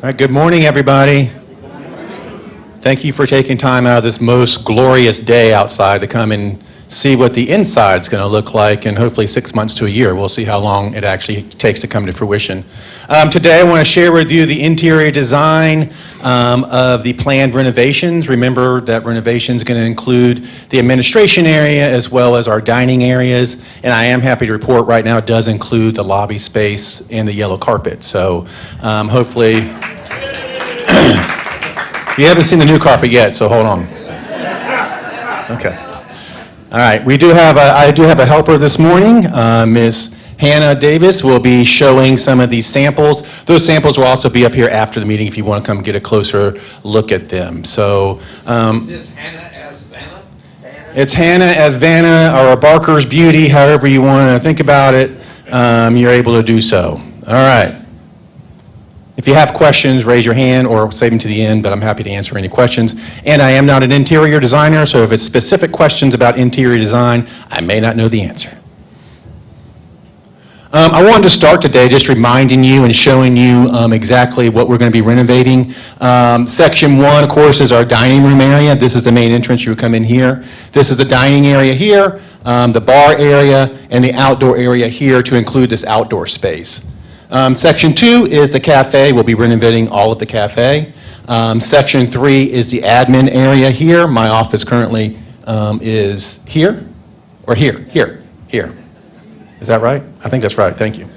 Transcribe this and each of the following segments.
All right, good morning, everybody. Thank you for taking time out of this most glorious day outside to come and see what the inside's going to look like in hopefully 6 months to a year. We'll see how long it actually takes to come to fruition. Today I want to share with you the interior design of the planned renovations. Remember that renovation is going to include the administration area as well as our dining areas, and I am happy to report right now it does include the lobby space and the yellow carpet. So hopefully, you haven't seen the new carpet yet, so hold on. Okay. All right, I do have a helper this morning. Ms. Hannah Davis will be showing some of these samples. Those samples will also be up here after the meeting if you want to come get a closer look at them. So, is this Hannah as Vanna? It's Hannah as Vanna or Barker's Beauty, however you want to think about it. You're able to do so. All right. If you have questions, raise your hand or save them to the end, but I'm happy to answer any questions. And I am not an interior designer, so if it's specific questions about interior design, I may not know the answer. I wanted to start today just reminding you and showing you exactly what we're going to be renovating. Section 1, of course, is our dining room area. This is the main entrance. You would come in here. This is the dining area here, the bar area, and the outdoor area here to include this outdoor space. Section 2 is the cafe. We'll be renovating all of the cafe. Section 3 is the admin area here. My office currently is here, or here. Is that right? I think that's right, thank you.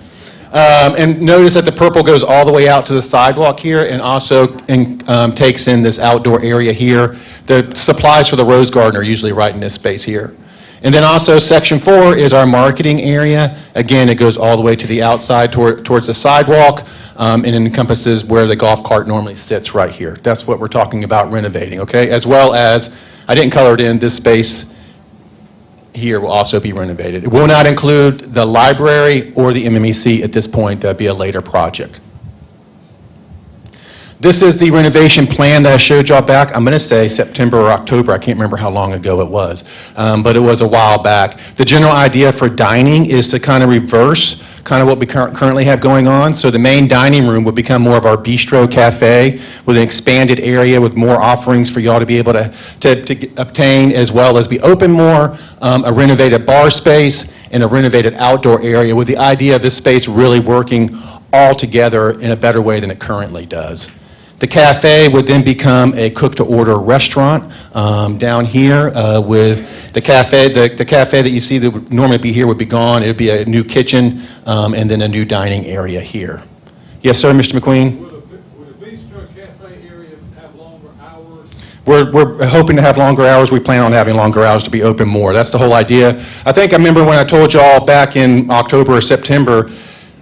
And notice that the purple goes all the way out to the sidewalk here and also takes in this outdoor area here. The supplies for the rose garden are usually right in this space here. And then also section 4 is our marketing area. Again, it goes all the way to the outside towards the sidewalk and it encompasses where the golf cart normally sits right here. That's what we're talking about renovating, okay? As well as, I didn't color it in, this space here will also be renovated. It will not include the library or the MMEC at this point. That'd be a later project. This is the renovation plan that I showed y'all back, I'm going to say September or October, I can't remember how long ago it was, but it was a while back. The general idea for dining is to kind of reverse kind of what we currently have going on. So the main dining room would become more of our bistro cafe with an expanded area with more offerings for y'all to be able to obtain, as well as be open more, a renovated bar space, and a renovated outdoor area, with the idea of this space really working all together in a better way than it currently does. The cafe would then become a cook-to-order restaurant down here with the cafe. The cafe that you see that would normally be here would be gone. It would be a new kitchen and then a new dining area here. Yes, sir, Mr. McQueen? Would the bistro cafe area have longer hours? We're hoping to have longer hours. We plan on having longer hours to be open more. That's the whole idea. I think I remember when I told y'all back in October or September,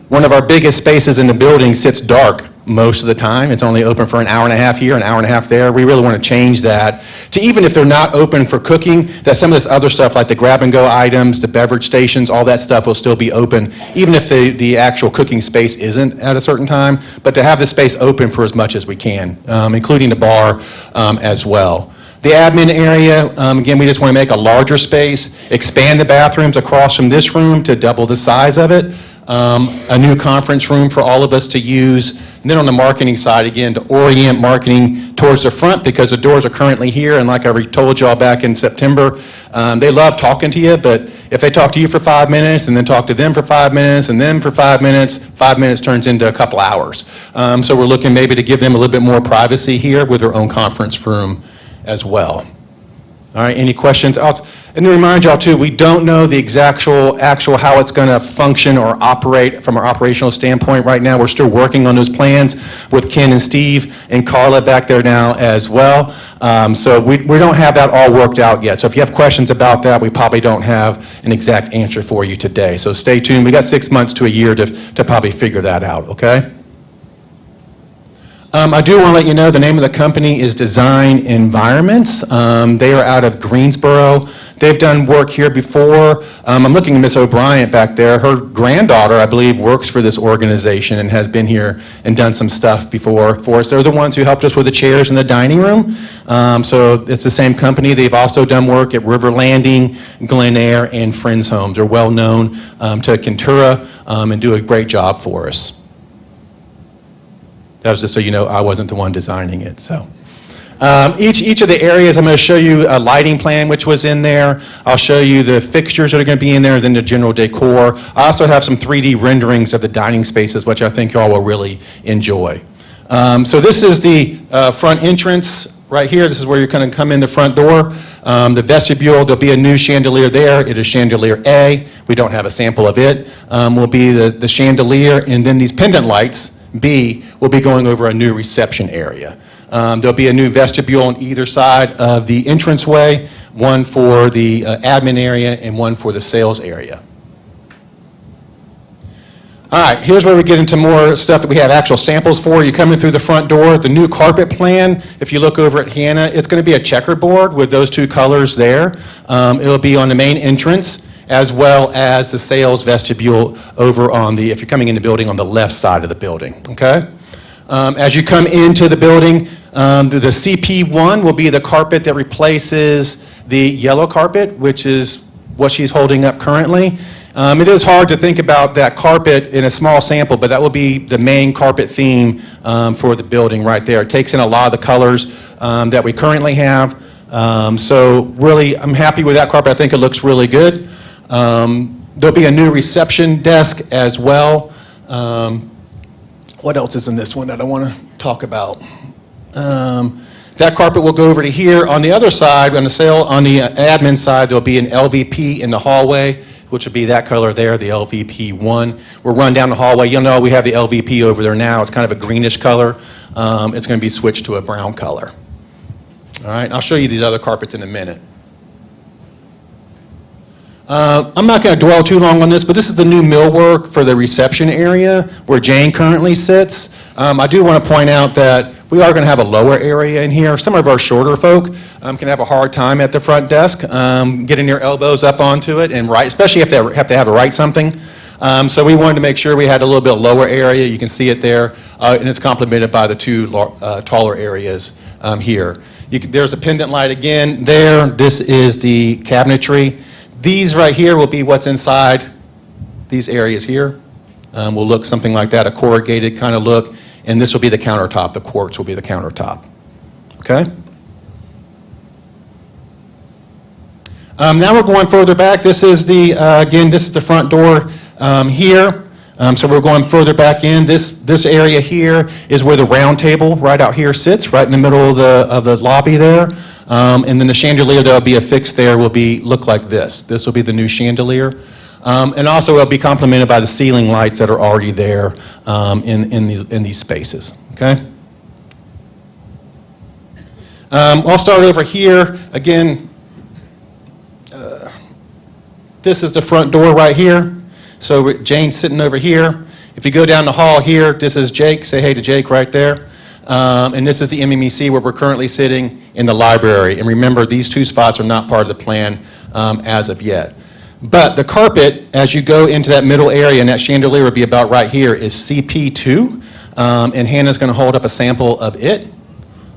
one of our biggest spaces in the building sits dark most of the time. It's only open for an hour and a half here, an hour and a half there. We really want to change that to, even if they're not open for cooking, that some of this other stuff like the grab-and-go items, the beverage stations, all that stuff will still be open, even if the actual cooking space isn't at a certain time, but to have the space open for as much as we can, including the bar as well. The admin area, again, we just want to make a larger space, expand the bathrooms across from this room to double the size of it, a new conference room for all of us to use. And then on the marketing side, again, to orient marketing towards the front, because the doors are currently here, and like I told y'all back in September, they love talking to you, but if they talk to you for 5 minutes and then talk to them for 5 minutes and then for 5 minutes, 5 minutes turns into a couple hours. So we're looking maybe to give them a little bit more privacy here with their own conference room as well. All right, any questions? And to remind y'all too, we don't know the actual how it's going to function or operate from our operational standpoint right now. We're still working on those plans with Ken and Steve and Carla back there now as well. So we don't have that all worked out yet. So if you have questions about that, we probably don't have an exact answer for you today. So stay tuned. We got 6 months to a year to probably figure that out, okay? I do want to let you know the name of the company is Design Environments. They are out of Greensboro. They've done work here before. I'm looking at Miss O'Brien back there. Her granddaughter, I believe, works for this organization and has been here and done some stuff before for us. They're the ones who helped us with the chairs in the dining room. So it's the same company. They've also done work at River Landing, Glen Eyre, and Friends Homes. They're well known to Kentura and do a great job for us. That was just so you know I wasn't the one designing it. So each of the areas, I'm going to show you a lighting plan which was in there. I'll show you the fixtures that are going to be in there, then the general decor. I also have some 3D renderings of the dining spaces, which I think y'all will really enjoy. So this is the front entrance right here. This is where you're going to come in the front door. The vestibule, there'll be a new chandelier there. It is chandelier A. We don't have a sample of it. Will be the chandelier, and then these pendant lights, B, will be going over a new reception area. There'll be a new vestibule on either side of the entranceway, one for the admin area and one for the sales area. All right, here's where we get into more stuff that we have actual samples for. You come in through the front door, the new carpet plan, if you look over at Hannah, it's going to be a checkerboard with those two colors there. It'll be on the main entrance, as well as the sales vestibule over on the, if you're coming in the building, on the left side of the building, okay? As you come into the building, the CP1 will be the carpet that replaces the yellow carpet, which is what she's holding up currently. It is hard to think about that carpet in a small sample, but that will be the main carpet theme for the building right there. It takes in a lot of the colors that we currently have. So really, I'm happy with that carpet. I think it looks really good. There'll be a new reception desk as well. What else is in this one that I want to talk about? That carpet will go over to here. On the other side, on the admin side, there'll be an LVP in the hallway, which would be that color there, the LVP1. We'll run down the hallway. You'll know we have the LVP over there now. It's kind of a greenish color. It's going to be switched to a brown color. All right, I'll show you these other carpets in a minute. I'm not going to dwell too long on this, but this is the new millwork for the reception area where Jane currently sits. I do want to point out that we are going to have a lower area in here. Some of our shorter folk can have a hard time at the front desk getting their elbows up onto it and write, especially if they have to write something. So we wanted to make sure we had a little bit lower area. You can see it there, and it's complemented by the two taller areas here. There's a pendant light again there. This is the cabinetry. These right here will be what's inside these areas here. Will look something like that, a corrugated kind of look, and this will be the countertop. The quartz will be the countertop. Okay? Now we're going further back. This is the, again, this is the front door here. So we're going further back in. This area here is where the round table right out here sits, right in the middle of the lobby there. And then the chandelier that will be affixed there will look like this. This will be the new chandelier. And also it'll be complemented by the ceiling lights that are already there in these spaces. Okay? I'll start over here. Again, this is the front door right here. So Jane's sitting over here. If you go down the hall here, this is Jake. Say hey to Jake right there. And this is the MEC where we're currently sitting in the library. And remember, these two spots are not part of the plan as of yet. But the carpet, as you go into that middle area, and that chandelier will be about right here, is CP2. And Hannah's going to hold up a sample of it.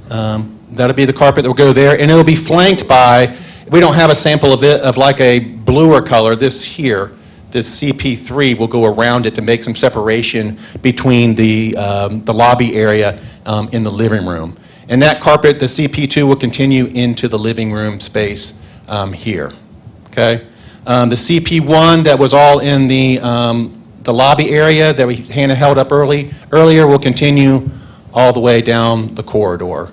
That'll be the carpet that will go there. And it'll be flanked by, we don't have a sample of it, of like a bluer color. This here, this CP3 will go around it to make some separation between the lobby area in the living room. And that carpet, the CP2, will continue into the living room space here. Okay? The CP1 that was all in the lobby area that Hannah held up earlier will continue all the way down the corridor.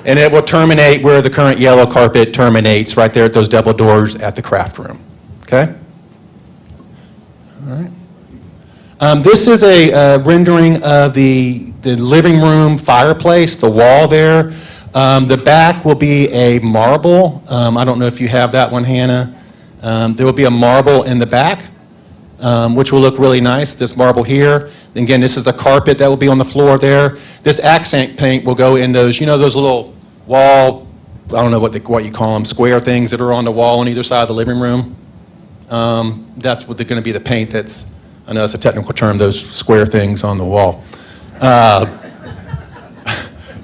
And it will terminate where the current yellow carpet terminates, right there at those double doors at the craft room. Okay? All right. This is a rendering of the living room fireplace, the wall there. The back will be a marble. I don't know if you have that one, Hannah. There will be a marble in the back, which will look really nice, this marble here. And again, this is the carpet that will be on the floor there. This accent paint will go in those, you know, those little wall, I don't know what you call them, square things that are on the wall on either side of the living room. That's what they're going to be the paint that's, I know it's a technical term, those square things on the wall.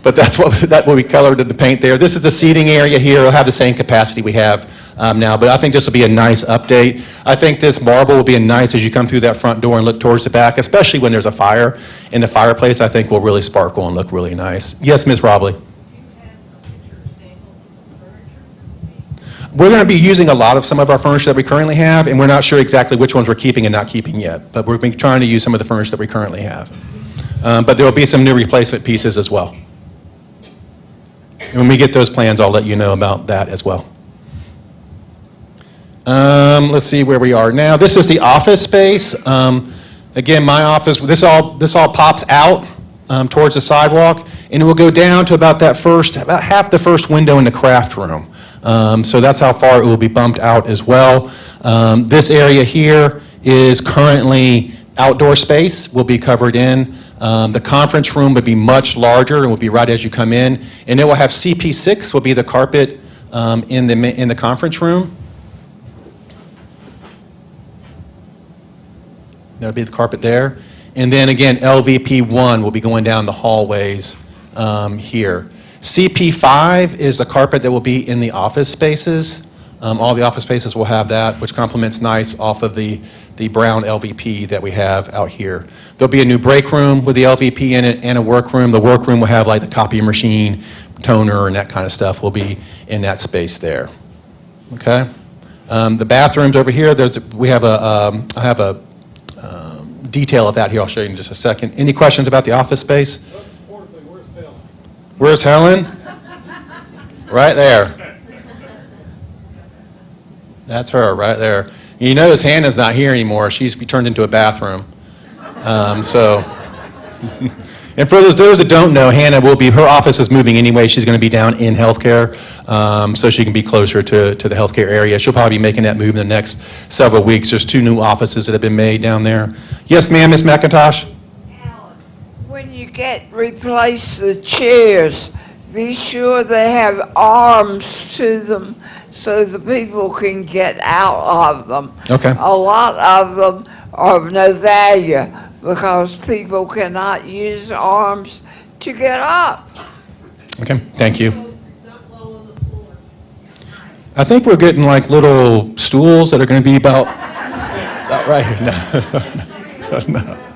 But that will be colored in the paint there. This is the seating area here. It'll have the same capacity we have now, but I think this will be a nice update. I think this marble will be a nice as you come through that front door and look towards the back, especially when there's a fire in the fireplace. I think will really sparkle and look really nice. Yes, Ms. Robley. We're going to be using a lot of some of our furniture that we currently have, and we're not sure exactly which ones we're keeping and not keeping yet, but we're trying to use some of the furniture that we currently have. But there will be some new replacement pieces as well. And when we get those plans, I'll let you know about that as well. Let's see where we are now. This is the office space. Again, my office, this all pops out towards the sidewalk, and it will go down to about half the first window in the craft room. So that's how far it will be bumped out as well. This area here is currently outdoor space, will be covered in. The conference room would be much larger and will be right as you come in. And it will have CP6, will be the carpet in the conference room. That'll be the carpet there. And then again, LVP1 will be going down the hallways here. CP5 is the carpet that will be in the office spaces. All the office spaces will have that, which complements nice off of the brown LVP that we have out here. There'll be a new break room with the LVP in it and a workroom. The workroom will have like the copy machine, toner, and that kind of stuff will be in that space there. Okay? The bathrooms over here, I have a detail of that here. I'll show you in just a second. Any questions about the office space? Most importantly, where's Helen? Where's Helen? Right there. That's her right there. You notice Hannah's not here anymore. She's turned into a bathroom. And for those that don't know, Hannah her office is moving anyway. She's going to be down in healthcare, so she can be closer to the healthcare area. She'll probably be making that move in the next several weeks. There's 2 new offices that have been made down there. Yes, ma'am, Ms. McIntosh? Alan, when you replace the chairs, be sure they have arms to them so the people can get out of them. Okay. A lot of them are of no value because people cannot use arms to get up. Okay, thank you. I think we're getting like little stools that are going to be about right here.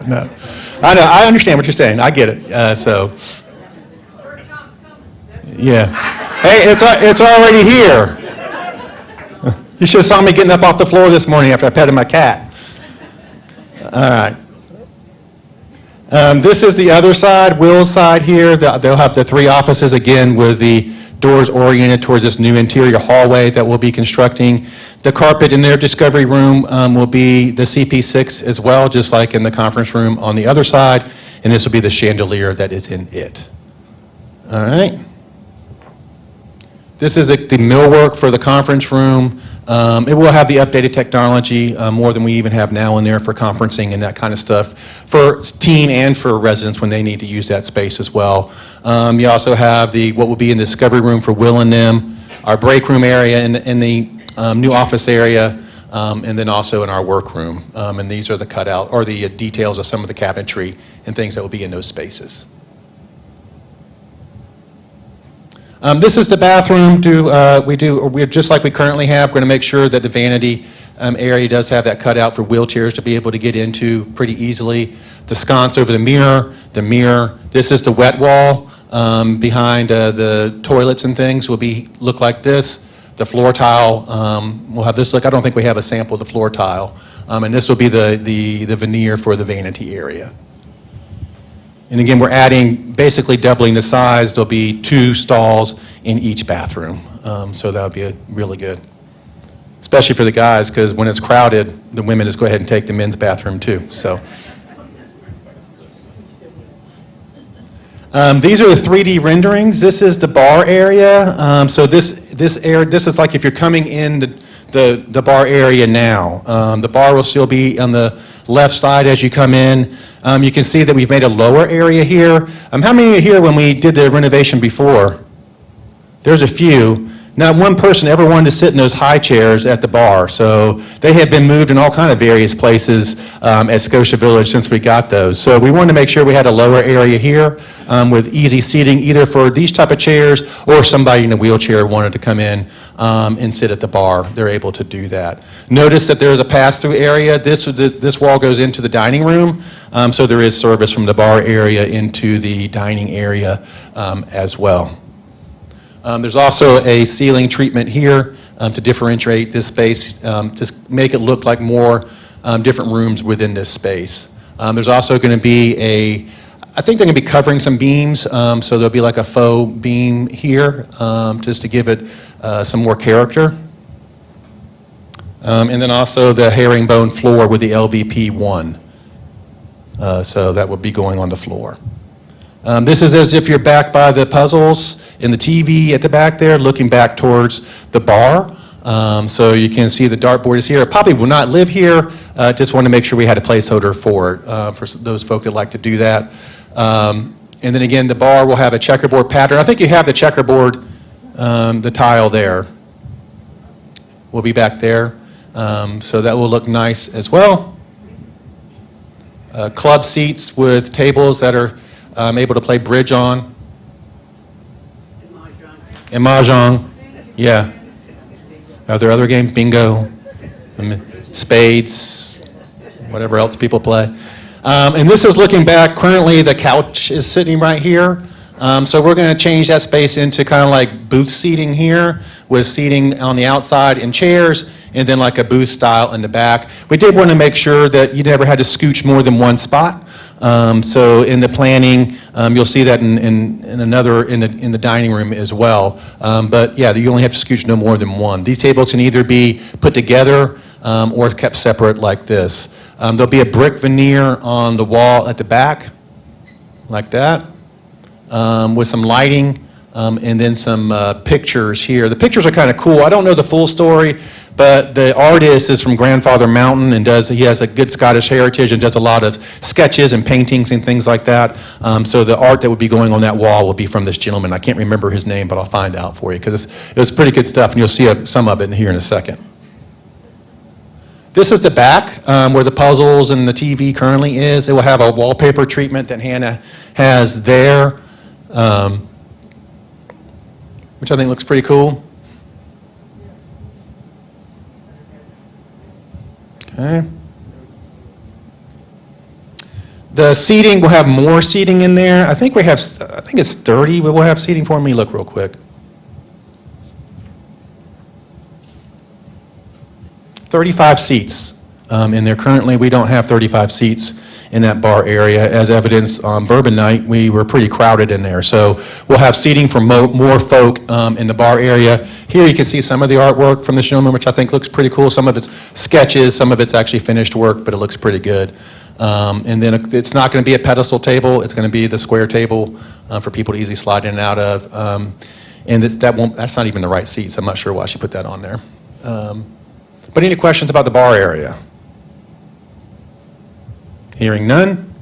No. I know, I understand what you're saying. I get it. So, yeah. Hey, it's already here. You should have saw me getting up off the floor this morning after I petted my cat. All right. This is the other side, Will's side here. They'll have the 3 offices again with the doors oriented towards this new interior hallway that we'll be constructing. The carpet in their discovery room will be the CP6 as well, just like in the conference room on the other side, and this will be the chandelier that is in it. All right. This is the millwork for the conference room. It will have the updated technology, more than we even have now in there for conferencing and that kind of stuff, for team and for residents when they need to use that space as well. You also have what will be in the discovery room for Will and them, our break room area in the new office area, and then also in our workroom. And these are the cutout, or the details of some of the cabinetry and things that will be in those spaces. This is the bathroom. We're just like we currently have. We're going to make sure that the vanity area does have that cutout for wheelchairs to be able to get into pretty easily. The sconce over the mirror. This is the wet wall behind the toilets and things will look like this. The floor tile will have this look. I don't think we have a sample of the floor tile. And this will be the veneer for the vanity area. And again, we're basically doubling the size. There'll be 2 stalls in each bathroom. So that'll be really good. Especially for the guys, because when it's crowded, the women just go ahead and take the men's bathroom too. So these are the 3D renderings. This is the bar area. So this area, this is like if you're coming in the bar area now. The bar will still be on the left side as you come in. You can see that we've made a lower area here. How many are here when we did the renovation before? There's a few. Not one person ever wanted to sit in those high chairs at the bar. So they had been moved in all kind of various places at Scotia Village since we got those. So we wanted to make sure we had a lower area here with easy seating either for these type of chairs or somebody in a wheelchair wanted to come in and sit at the bar. They're able to do that. Notice that there's a pass-through area. This wall goes into the dining room. So there is service from the bar area into the dining area as well. There's also a ceiling treatment here to differentiate this space, to make it look like more different rooms within this space. There's also going to be I think they're going to be covering some beams, so there'll be like a faux beam here, just to give it some more character. And then also the herringbone floor with the LVP1. So that will be going on the floor. This is as if you're back by the puzzles in the TV at the back there, looking back towards the bar. So you can see the dartboard is here. It probably will not live here. Just wanted to make sure we had a placeholder for it, for those folk that like to do that. And then again, the bar will have a checkerboard pattern. I think you have the checkerboard, the tile there. Will be back there. So that will look nice as well. Club seats with tables that are able to play bridge on. And mahjong. Yeah. Are there other games? Bingo, spades, whatever else people play. And this is looking back. Currently, the couch is sitting right here. So we're going to change that space into kind of like booth seating here, with seating on the outside in chairs, and then like a booth style in the back. We did want to make sure that you never had to scooch more than one spot. So in the planning, you'll see that in the dining room as well. But yeah, you only have to scooch no more than one. These tables can either be put together or kept separate like this. There'll be a brick veneer on the wall at the back, like that, with some lighting. And then some pictures here. The pictures are kind of cool. I don't know the full story, but the artist is from Grandfather Mountain and he has a good Scottish heritage and does a lot of sketches and paintings and things like that. So the art that would be going on that wall will be from this gentleman. I can't remember his name, but I'll find out for you because it was pretty good stuff, and you'll see some of it here in a second. This is the back where the puzzles and the TV currently is. It will have a wallpaper treatment that Hannah has there, which I think looks pretty cool. Okay. The seating, we'll have more seating in there. I think it's 30, but we'll have seating for me. Look real quick. 35 seats in there. Currently, we don't have 35 seats in that bar area. As evidenced on Bourbon Night, we were pretty crowded in there. So we'll have seating for more folk in the bar area. Here you can see some of the artwork from the gentleman, which I think looks pretty cool. Some of it's sketches, some of it's actually finished work, but it looks pretty good. And then it's not going to be a pedestal table. It's going to be the square table for people to easily slide in and out of. And that's not even the right seats. I'm not sure why she put that on there. But any questions about the bar area? Hearing none.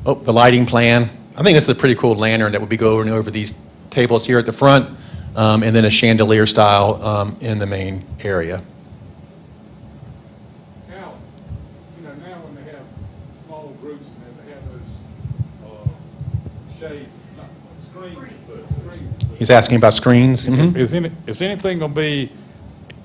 Oh, the lighting plan. I think this is a pretty cool lantern that will be going over these tables here at the front, and then a chandelier style in the main area. Now, now when they have small groups and they have those shades, not screens, but screens. He's asking about screens. Mhm. Is anything gonna be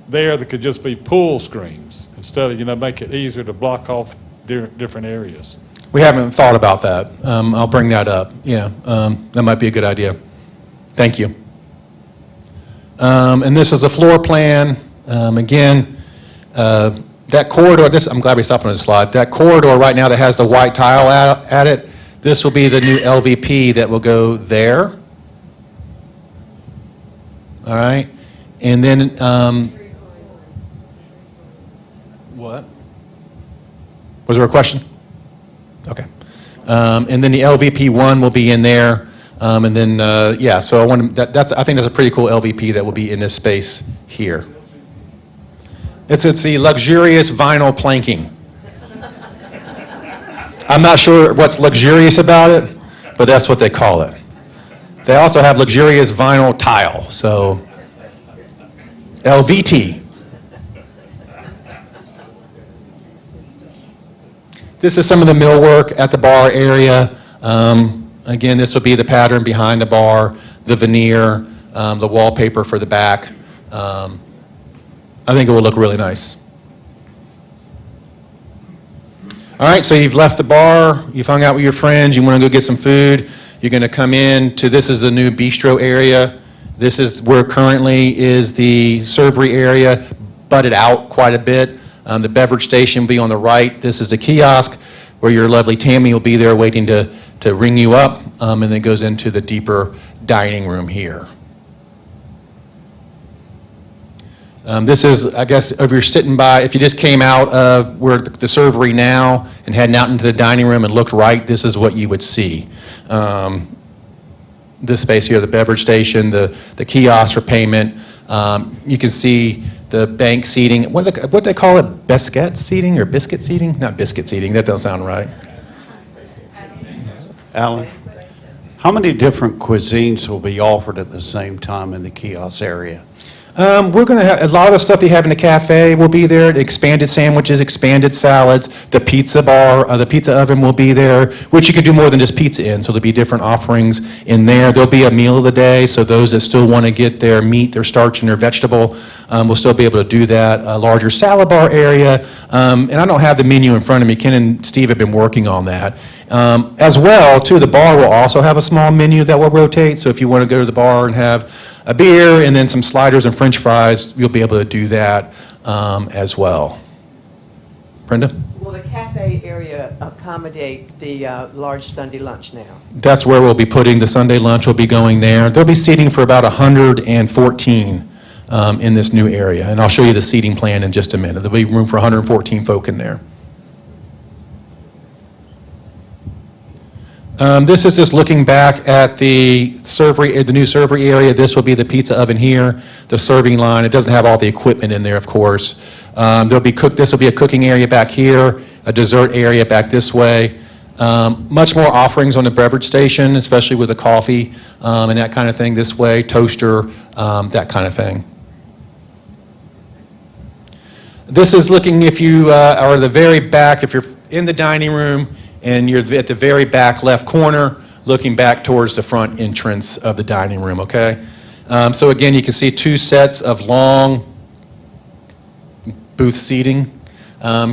there that could just be pull screens instead of, make it easier to block off different areas? We haven't thought about that. I'll bring that up. Yeah, that might be a good idea. Thank you. And this is a floor plan. Again, that corridor, I'm glad we stopped on this slide. That corridor right now that has the white tile at it, this will be the new LVP that will go there. All right. And then, what? Was there a question? Okay. And then the LVP1 will be in there. And then, so I think that's a pretty cool LVP that will be in this space here. It's the luxurious vinyl planking. I'm not sure what's luxurious about it, but that's what they call it. They also have luxurious vinyl tile, so LVT. This is some of the millwork at the bar area. Again, this will be the pattern behind the bar, the veneer, the wallpaper for the back. I think it will look really nice. All right, so you've left the bar, you've hung out with your friends, you want to go get some food, you're going to come in to, this is the new bistro area. This is where currently is the servery area, butted out quite a bit. The beverage station will be on the right. This is the kiosk where your lovely Tammy will be there waiting to ring you up, and then goes into the deeper dining room here. This is, I guess, if you're sitting by, if you just came out of where the servery now and heading out into the dining room and looked right, this is what you would see. This space here, the beverage station, the kiosk for payment. You can see the bank seating. What do they call it? Biscuit seating or biscuit seating? Not biscuit seating. That doesn't sound right. Alan, how many different cuisines will be offered at the same time in the kiosk area? We're going to have a lot of the stuff they have in the cafe will be there. The expanded sandwiches, expanded salads, the pizza bar, the pizza oven will be there, which you could do more than just pizza in. So there'll be different offerings in there. There'll be a meal of the day. So those that still want to get their meat, their starch, and their vegetable will still be able to do that. A larger salad bar area. And I don't have the menu in front of me. Ken and Steve have been working on that. As well, too, the bar will also have a small menu that will rotate. So if you want to go to the bar and have a beer and then some sliders and French fries, you'll be able to do that as well. Brenda? Will the cafe area accommodate the large Sunday lunch now? That's where we'll be putting the Sunday lunch. Will be going there. There'll be seating for about 114 in this new area. And I'll show you the seating plan in just a minute. There'll be room for 114 folk in there. This is just looking back at the new servery area. This will be the pizza oven here, the serving line. It doesn't have all the equipment in there, of course. This will be a cooking area back here, a dessert area back this way. Much more offerings on the beverage station, especially with the coffee and that kind of thing this way, toaster, that kind of thing. This is looking if you are at the very back, if you're in the dining room and you're at the very back left corner, looking back towards the front entrance of the dining room, okay? So again, you can see two sets of long booth seating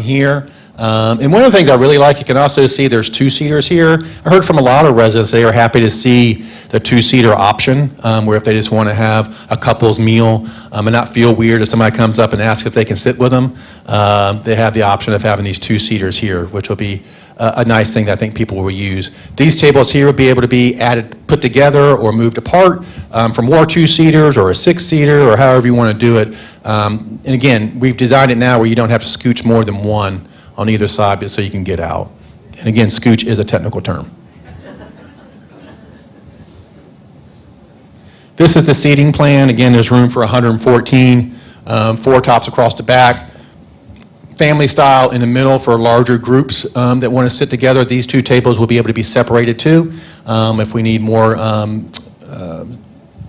here. And one of the things I really like, you can also see there's two-seaters here. I heard from a lot of residents, they are happy to see the two-seater option, where if they just want to have a couple's meal and not feel weird if somebody comes up and asks if they can sit with them, they have the option of having these two-seaters here, which will be a nice thing that I think people will use. These tables here will be able to be put together or moved apart for more two-seaters or a six-seater or however you want to do it. And again, we've designed it now where you don't have to scooch more than one on either side so you can get out. And again, scooch is a technical term. This is the seating plan. Again, there's room for 114, four tops across the back. Family style in the middle for larger groups that want to sit together. These two tables will be able to be separated too. If we need more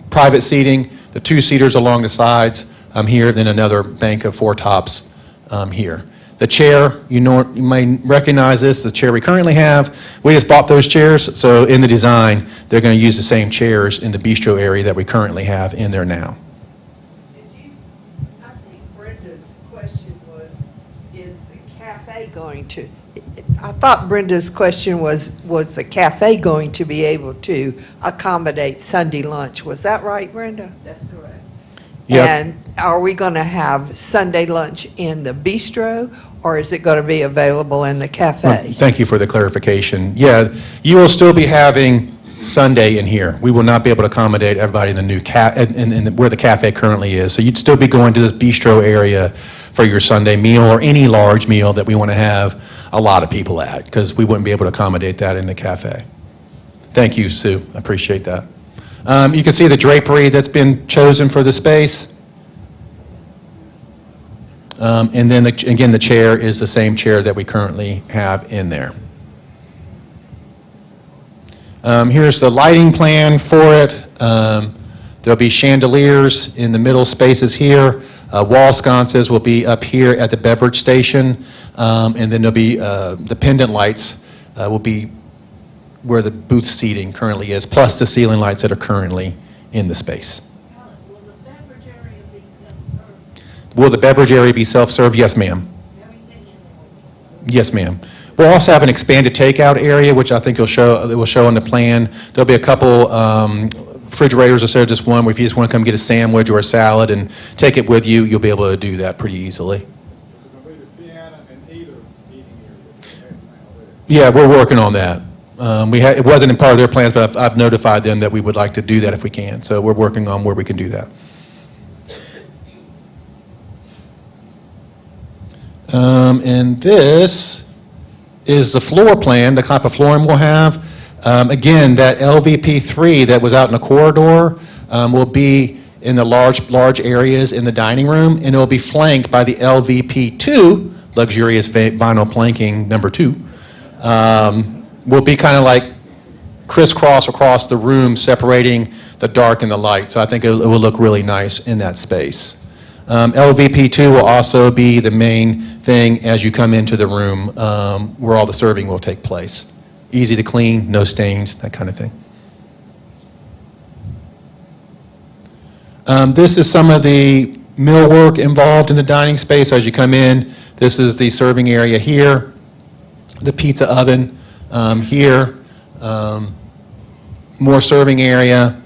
private seating, the two-seaters along the sides here, then another bank of four tops here. The chair, you may recognize this, the chair we currently have. We just bought those chairs, so in the design, they're going to use the same chairs in the bistro area that we currently have in there now. I think Brenda's question was, is the cafe going to, I thought Brenda's question was the cafe going to be able to accommodate Sunday lunch? Was that right, Brenda? That's correct. Yep. And are we going to have Sunday lunch in the bistro, or is it going to be available in the cafe? Thank you for the clarification. Yeah, you will still be having Sunday in here. We will not be able to accommodate everybody in the new where the cafe currently is. So you'd still be going to this bistro area for your Sunday meal or any large meal that we want to have a lot of people at, because we wouldn't be able to accommodate that in the cafe. Thank you, Sue. I appreciate that. You can see the drapery that's been chosen for the space. And then, again, the chair is the same chair that we currently have in there. Here's the lighting plan for it. There'll be chandeliers in the middle spaces here. Wall sconces will be up here at the beverage station. And then there'll be the pendant lights will be where the booth seating currently is, plus the ceiling lights that are currently in the space. Will the beverage area be self-serve? Will the beverage area be self-serve? Yes, ma'am. Everything in there will be Yes, ma'am. We'll also have an expanded takeout area, which I think it will show on the plan. There'll be a couple refrigerators instead of just one, where if you just want to come get a sandwich or a salad and take it with you, you'll be able to do that pretty easily. Yeah, we're working on that. It wasn't in part of their plans, but I've notified them that we would like to do that if we can. So we're working on where we can do that. And this is the floor plan, the type of flooring we'll have. Again, that LVP3 that was out in the corridor will be in the large areas in the dining room, and it will be flanked by the LVP2, luxurious vinyl planking number 2. Will be kind of like crisscross across the room, separating the dark and the light. So I think it will look really nice in that space. LVP2 will also be the main thing as you come into the room where all the serving will take place. Easy to clean, no stains, that kind of thing. This is some of the millwork involved in the dining space as you come in. This is the serving area here, the pizza oven here, more serving area,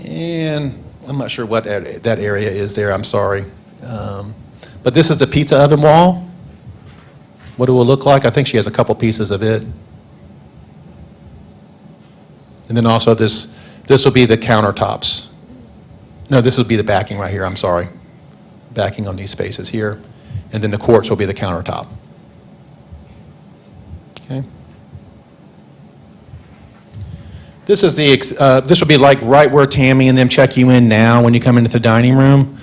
and I'm not sure what that area is there, I'm sorry. But this is the pizza oven wall, what it will look like. I think she has a couple pieces of it. And then also this will be the countertops. No, this will be the backing right here, I'm sorry. Backing on these spaces here. And then the quartz will be the countertop. Okay. This is this would be like right where Tammy and them check you in now when you come into the dining room.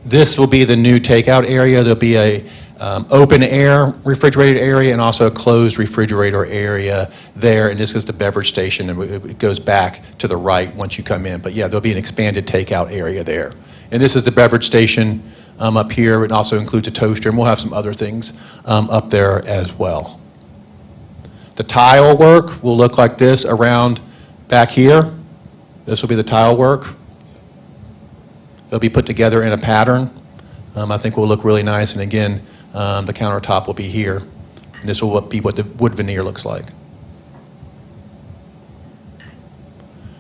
This will be the new takeout area. There'll be a open air refrigerated area and also a closed refrigerator area there. And this is the beverage station, and it goes back to the right once you come in. But yeah, there'll be an expanded takeout area there. And this is the beverage station up here. It also includes a toaster, and we'll have some other things up there as well. The tile work will look like this around back here. This will be the tile work. It'll be put together in a pattern. I think will look really nice. And again, the countertop will be here. And this will be what the wood veneer looks like.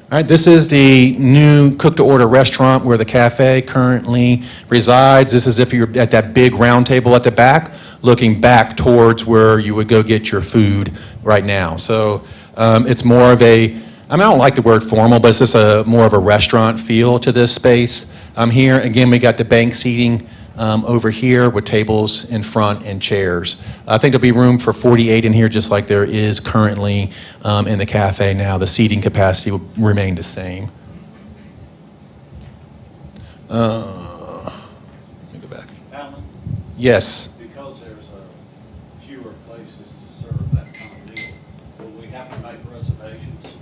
All right, this is the new cook-to-order restaurant where the cafe currently resides. This is if you're at that big round table at the back, looking back towards where you would go get your food right now. So it's more of a, I don't like the word formal, but it's just more of a restaurant feel to this space. Here, again, we got the bank seating over here with tables in front and chairs. I think there'll be room for 48 in here, just like there is currently in the cafe now. The seating capacity will remain the same. Let me go back. Alan, Yes. because there's fewer places to serve that kind of meal, will we have to make reservations?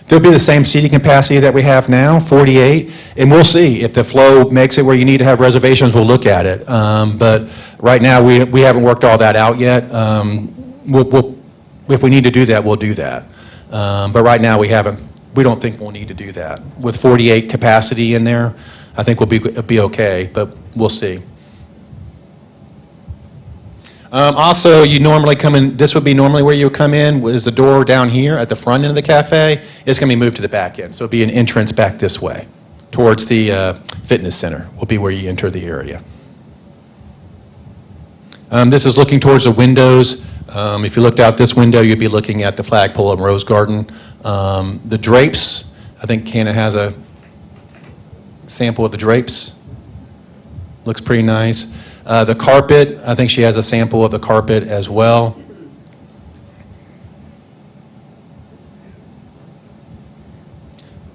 There'll be the same seating capacity that we have now, 48, and we'll see. If the flow makes it where you need to have reservations, we'll look at it. But right now, we haven't worked all that out yet. If we need to do that, we'll do that. But right now, we don't think we'll need to do that. With 48 capacity in there, I think we'll be okay, but we'll see. Also, you normally come in, this would be normally where you would come in, is the door down here at the front end of the cafe. It's going to be moved to the back end. So it'll be an entrance back this way towards the fitness center will be where you enter the area. This is looking towards the windows. If you looked out this window, you'd be looking at the flagpole and rose garden. The drapes, I think Hannah has a sample of the drapes. Looks pretty nice. The carpet, I think she has a sample of the carpet as well.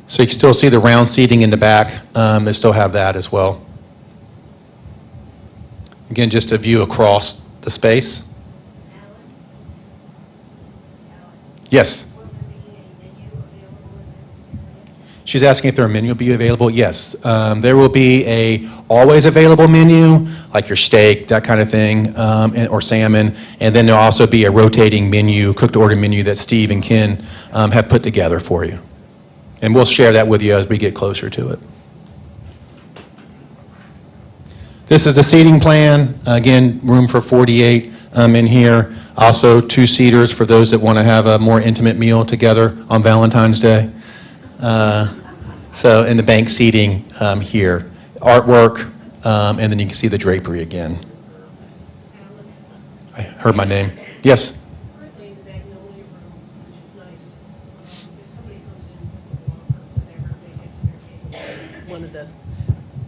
So you can still see the round seating in the back. They still have that as well. Again, just a view across the space. Yes. She's asking if there a menu will be available. Yes, there will be a always available menu, like your steak, that kind of thing, or salmon. And then there'll also be a rotating menu, cooked-to-order menu that Steve and Ken have put together for you. And we'll share that with you as we get closer to it. This is the seating plan. Again, room for 48 in here. Also, 2-seaters for those that want to have a more intimate meal together on Valentine's Day. So, in the bank seating here, artwork, and then you can see the drapery again. I heard my name. Yes? Currently in the Magnolia room, which is nice, if somebody comes in with a walker, whenever they get to their table,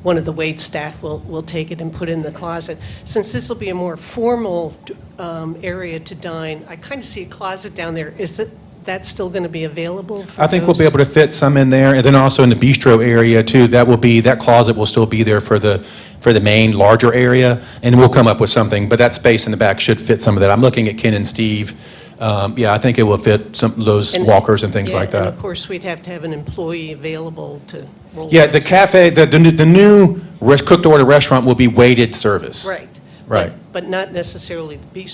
one of the wait staff will take it and put it in the closet. Since this will be a more formal area to dine, I kind of see a closet down there. Is that still going to be available for I think we'll be those? able to fit some in there, and then also in the bistro area too. That closet will still be there for the main larger area, and we'll come up with something. But that space in the back should fit some of that. I'm looking at Ken and Steve. Yeah, I think it will fit some of those walkers and things like And that. of course, we'd have to have an employee available to roll. Yeah, the those. cafe, the new cooked-to-order restaurant will be weighted service. Right. Right. But not necessarily the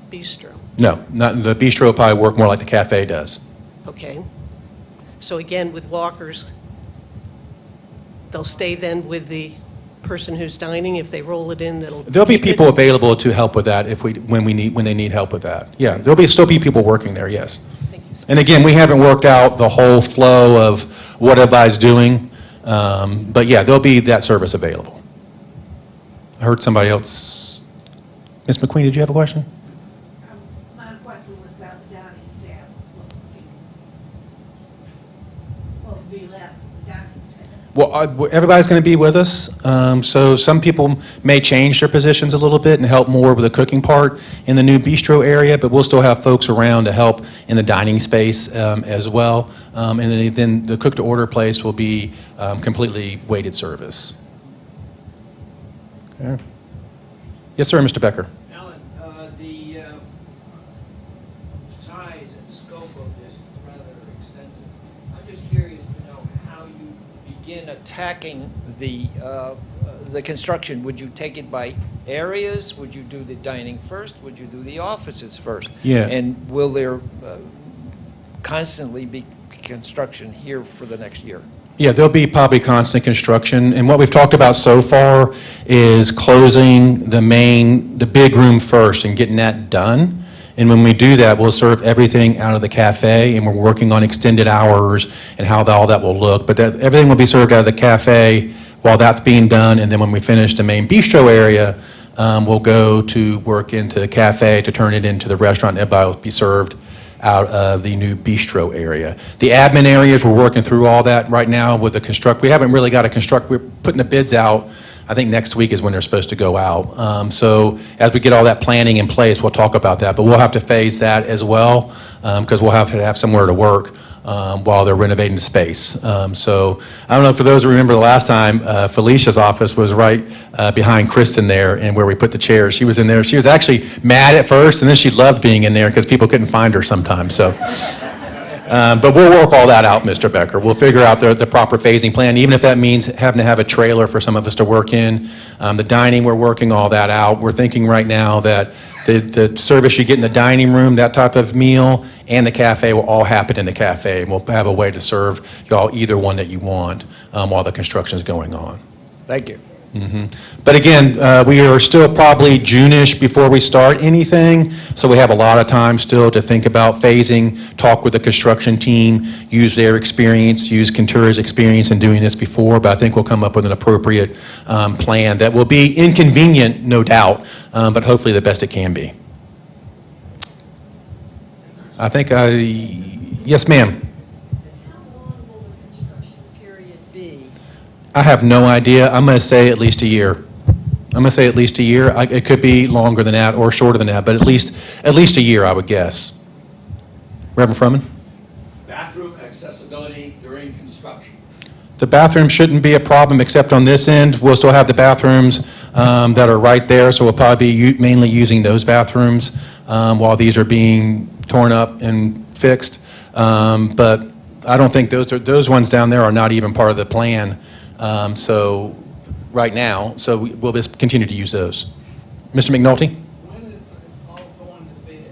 bistro. No, not the bistro will probably work more like the cafe does. Okay. So again, with walkers, they'll stay then with the person who's dining. If they roll it in, There'll be keep it? people available to help with that when they need help with that. Yeah, there'll still be people working there, yes. Thank you, sir. And again, we haven't worked out the whole flow of what everybody's doing, but yeah, there'll be that service available. I heard somebody else. Ms. McQueen, did you have a question? My question was about the dining staff. What will be left of the dining staff? Well, everybody's going to be with us, so some people may change their positions a little bit and help more with the cooking part in the new bistro area, but we'll still have folks around to help in the dining space as well. And then the cook-to-order place will be completely weighted service. Okay. Yes, sir, Mr. Becker. Alan, the size and scope of this is rather extensive. I'm just curious to know how you begin attacking the construction. Would you take it by areas? Would you do the dining first? Would you do the offices first? Yeah. And will there constantly be construction here for the next year? Yeah, there'll be probably constant construction, and what we've talked about so far is closing the big room first and getting that done. And when we do that, we'll serve everything out of the cafe, and we're working on extended hours and how all that will look. But everything will be served out of the cafe while that's being done, and then when we finish the main bistro area, we'll go to work into the cafe to turn it into the restaurant. Everybody will be served out of the new bistro area. The admin areas, we're working through all that right now with the construct. We haven't really got a construct, we're putting the bids out. I think next week is when they're supposed to go out. So as we get all that planning in place, we'll talk about that, but we'll have to phase that as well, because we'll have to have somewhere to work while they're renovating the space. So I don't know, for those who remember the last time, Felicia's office was right behind Kristen there, and where we put the chairs. She was in there. She was actually mad at first, and then she loved being in there because people couldn't find her sometimes. So, but we'll work all that out, Mr. Becker. We'll figure out the proper phasing plan, even if that means having to have a trailer for some of us to work in. The dining, we're working all that out. We're thinking right now that the service you get in the dining room, that type of meal, and the cafe will all happen in the cafe. And we'll have a way to serve y'all either one that you want while the construction is going on. Thank you. But again, we are still probably June-ish before we start anything, so we have a lot of time still to think about phasing, talk with the construction team, use their experience, use Kentura's experience in doing this before, but I think we'll come up with an appropriate plan that will be inconvenient, no doubt, but hopefully the best it can be. I think yes, ma'am. How long will the construction period be? I have no idea. I'm going to say at least a year. I'm going to say at least a year. It could be longer than that or shorter than that, but at least a year, I would guess. Reverend Froman? Bathroom accessibility during construction. The bathroom shouldn't be a problem except on this end. We'll still have the bathrooms that are right there, so we'll probably be mainly using those bathrooms while these are being torn up and fixed. But I don't think those ones down there are not even part of the plan. So right now, so we'll just continue to use those. Mr. McNulty? When is it all going to bid?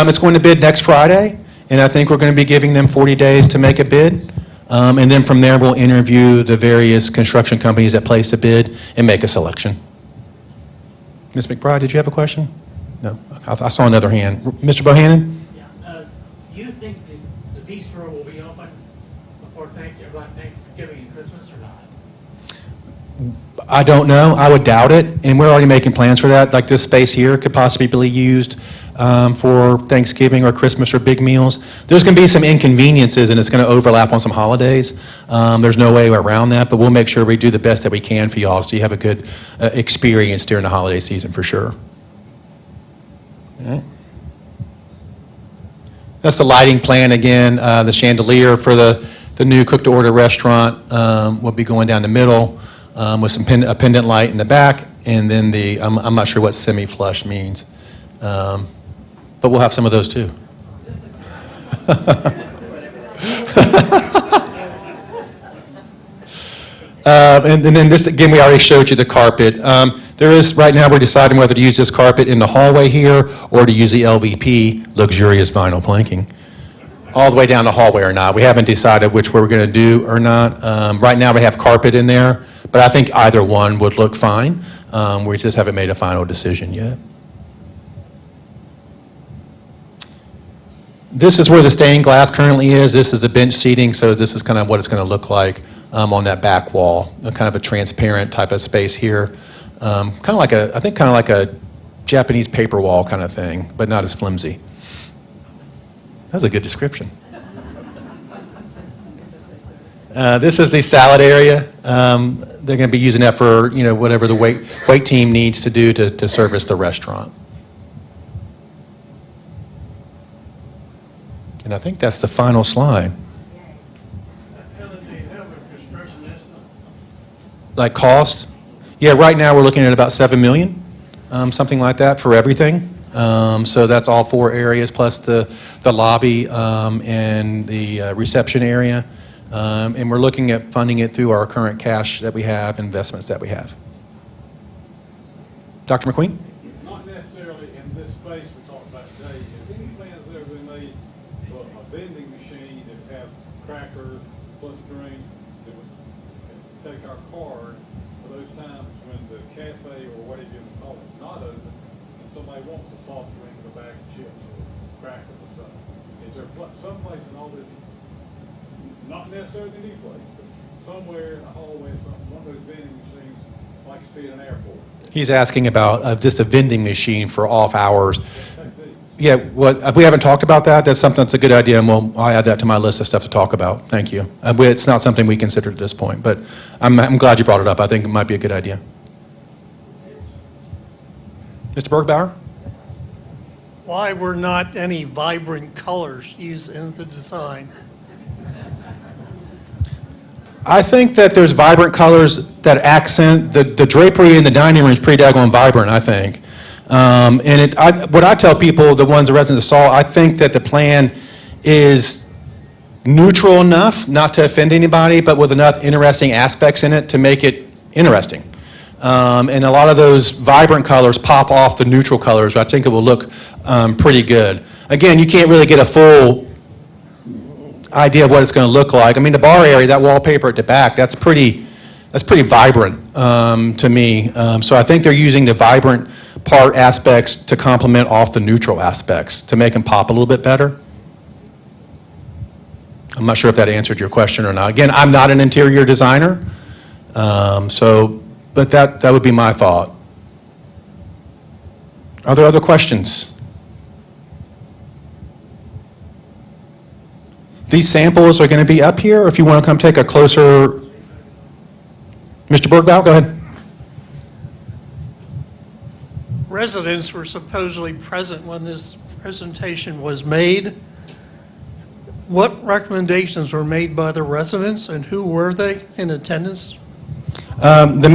It's going to bid next Friday, and I think we're going to be giving them 40 days to make a bid. And then from there, we'll interview the various construction companies that place a bid and make a selection. Ms. McBride, did you have a question? No? I saw another hand. Mr. Bohannon? Yeah, do you think the bistro will be open before Thanksgiving and Christmas or not? I don't know. I would doubt it, and we're already making plans for that. Like this space here could possibly be used for Thanksgiving or Christmas or big meals. There's going to be some inconveniences, and it's going to overlap on some holidays. There's no way around that, but we'll make sure we do the best that we can for y'all so you have a good experience during the holiday season for sure. All right. That's the lighting plan again. The chandelier for the new cook-to-order restaurant will be going down the middle with some a pendant light in the back, and then I'm not sure what semi-flush means, but we'll have some of those too. And then this, again, we already showed you the carpet. There is, right now, we're deciding whether to use this carpet in the hallway here or to use the LVP, luxurious vinyl planking, all the way down the hallway or not. We haven't decided which we're going to do or not. Right now, we have carpet in there, but I think either one would look fine. We just haven't made a final decision yet. This is where the stained glass currently is. This is the bench seating, so this is kind of what it's going to look like on that back wall, kind of a transparent type of space here. Kind of like a Japanese paper wall kind of thing, but not as flimsy. That was a good description. This is the salad area. They're going to be using that for, whatever the wait team needs to do to service the restaurant. And I think that's the final slide. Like cost? Yeah, right now we're looking at about $7 million, something like that for everything. So that's all 4 areas plus the lobby and the reception area. And we're looking at funding it through our current cash that we have, investments that we have. Dr. McQueen? Not necessarily in this space we talked about today. If any plans ever been made for a vending machine that would have crackers plus drinks that would take our card for those times when the cafe or whatever you call it is not open and somebody wants a soft drink and a bag of chips or crackers or something. Is there someplace in all this, not necessarily the new place, but somewhere in a hallway, one of those vending machines like you see at an airport? He's asking about just a vending machine for off hours. Yeah, we haven't talked about that. That's something that's a good idea, and I'll add that to my list of stuff to talk about. Thank you. It's not something we considered at this point, but I'm glad you brought it up. I think it might be a good idea. Mr. Bergbauer? Why were not any vibrant colors used in the design? I think that there's vibrant colors that accent, the drapery in the dining room is pretty daggone vibrant, I think. What I tell people, the residents saw, I think that the plan is neutral enough not to offend anybody, but with enough interesting aspects in it to make it interesting. And a lot of those vibrant colors pop off the neutral colors. I think it will look pretty good. Again, you can't really get a full idea of what it's going to look like. I mean, the bar area, that wallpaper at the back, that's pretty vibrant to me. So I think they're using the vibrant part aspects to complement off the neutral aspects to make them pop a little bit better. I'm not sure if that answered your question or not. Again, I'm not an interior designer, but that would be my thought. Are there other questions? These samples are going to be up here, or if you want to come take a closer... Mr. Bergbaum, go ahead. Residents were supposedly present when this presentation was made. What recommendations were made by the residents, and who were they in attendance? The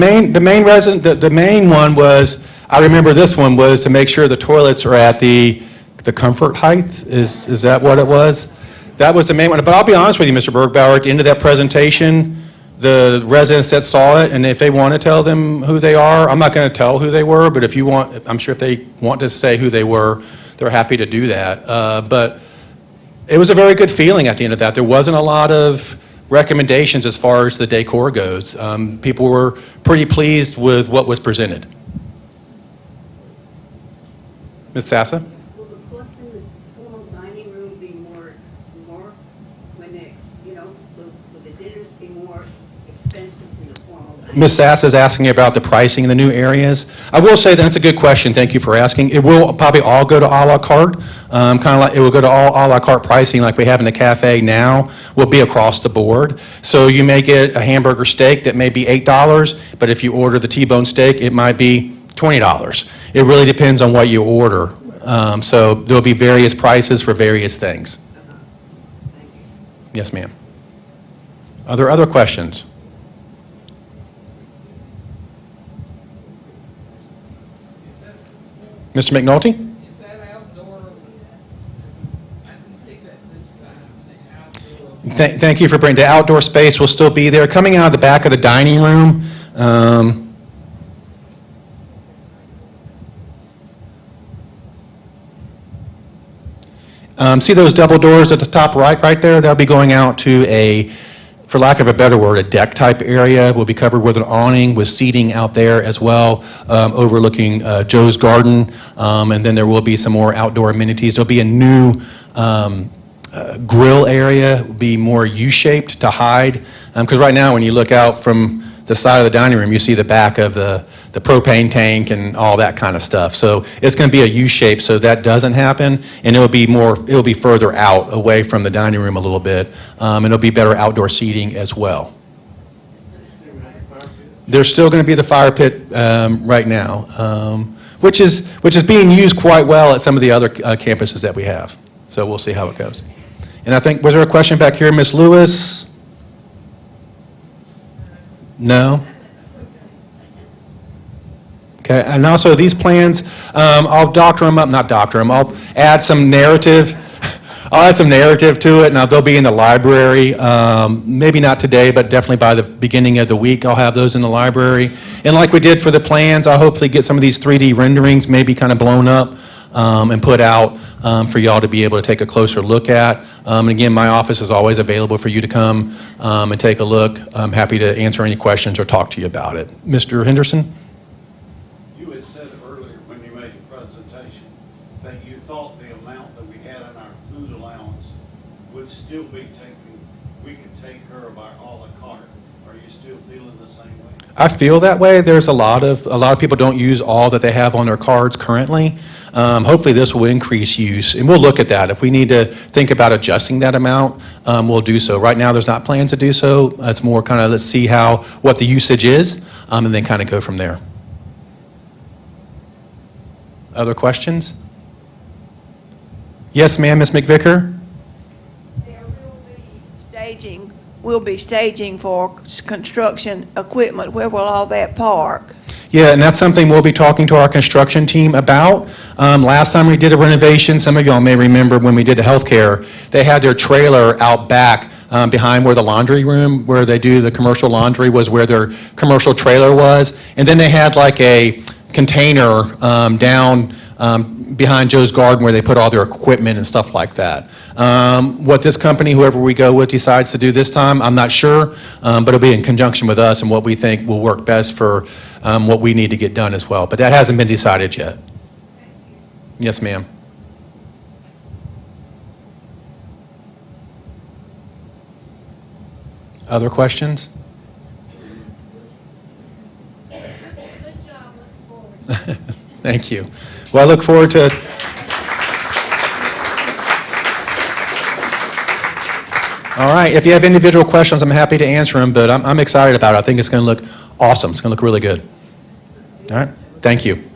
main one was, I remember this one, was to make sure the toilets are at the comfort height. Is that what it was? That was the main one. But I'll be honest with you, Mr. Bergbauer, at the end of that presentation, the residents that saw it, and if they want to tell them who they are, I'm not going to tell who they were, but if you want, I'm sure if they want to say who they were, they're happy to do that. But it was a very good feeling at the end of that. There wasn't a lot of recommendations as far as the decor goes. People were pretty pleased with what was presented. Ms. Sassa? Will the cost in the formal dining room be more when will the dinners be more expensive than the formal dining room? Ms. Sass is asking about the pricing in the new areas. I will say that's a good question. Thank you for asking. It will probably all go to a la carte. Kind of like it will go to all a la carte pricing like we have in the cafe now. Will be across the board. So you may get a hamburger steak that may be $8, but if you order the T-bone steak, it might be $20. It really depends on what you order. So there'll be various prices for various things. Yes, ma'am. Are there other questions? Mr. McNulty? Is that outdoor? I didn't see that this time. Thank you for bringing, the outdoor space will still be there. Coming out of the back of the dining room, see those double doors at the top right there? They'll be going out to a, for lack of a better word, a deck type area. Will be covered with an awning with seating out there as well, overlooking Joe's Garden. And then there will be some more outdoor amenities. There'll be a new grill area, be more U-shaped to hide. Because right now when you look out from the side of the dining room, you see the back of the propane tank and all that kind of stuff. So it's going to be a U shape, so that doesn't happen, and it'll be further out, away from the dining room a little bit, and it'll be better outdoor seating as well. There's still going to be the fire pit right now, which is being used quite well at some of the other campuses that we have. So we'll see how it goes. And I think, was there a question back here, Ms. Lewis? No? Okay, and also these plans, I'll doctor them up, not doctor them, I'll add some narrative. I'll add some narrative to it. Now, they'll be in the library, maybe not today, but definitely by the beginning of the week, I'll have those in the library. And like we did for the plans, I'll hopefully get some of these 3D renderings maybe kind of blown up and put out for y'all to be able to take a closer look at. And again, my office is always available for you to come and take a look. I'm happy to answer any questions or talk to you about it. Mr. Henderson? You had said earlier when you made the presentation that you thought the amount that we had in our food allowance would still be we could take care of our à la carte. Are you still feeling the same way? I feel that way. There's a lot of people don't use all that they have on their cards currently. Hopefully this will increase use, and we'll look at that. If we need to think about adjusting that amount, we'll do so. Right now, there's not plans to do so. It's more kind of, let's see what the usage is, and then kind of go from there. Other questions? Yes, ma'am, Ms. McVicker? We'll be staging for construction equipment. Where will all that park? Yeah, and that's something we'll be talking to our construction team about. Last time we did a renovation, some of y'all may remember when we did the healthcare, they had their trailer out back behind where the laundry room, where they do the commercial laundry, was where their commercial trailer was. And then they had like a container down behind Joe's Garden where they put all their equipment and stuff like that. What this company, whoever we go with, decides to do this time, I'm not sure, but it'll be in conjunction with us and what we think will work best for what we need to get done as well. But that hasn't been decided yet. Yes, ma'am. Other questions? Good job, looking forward. Thank you. Well, I look forward to All right, if you have individual questions, I'm happy to answer them, but I'm excited about it. I think it's going to look awesome. It's going to look really good. All right, thank you.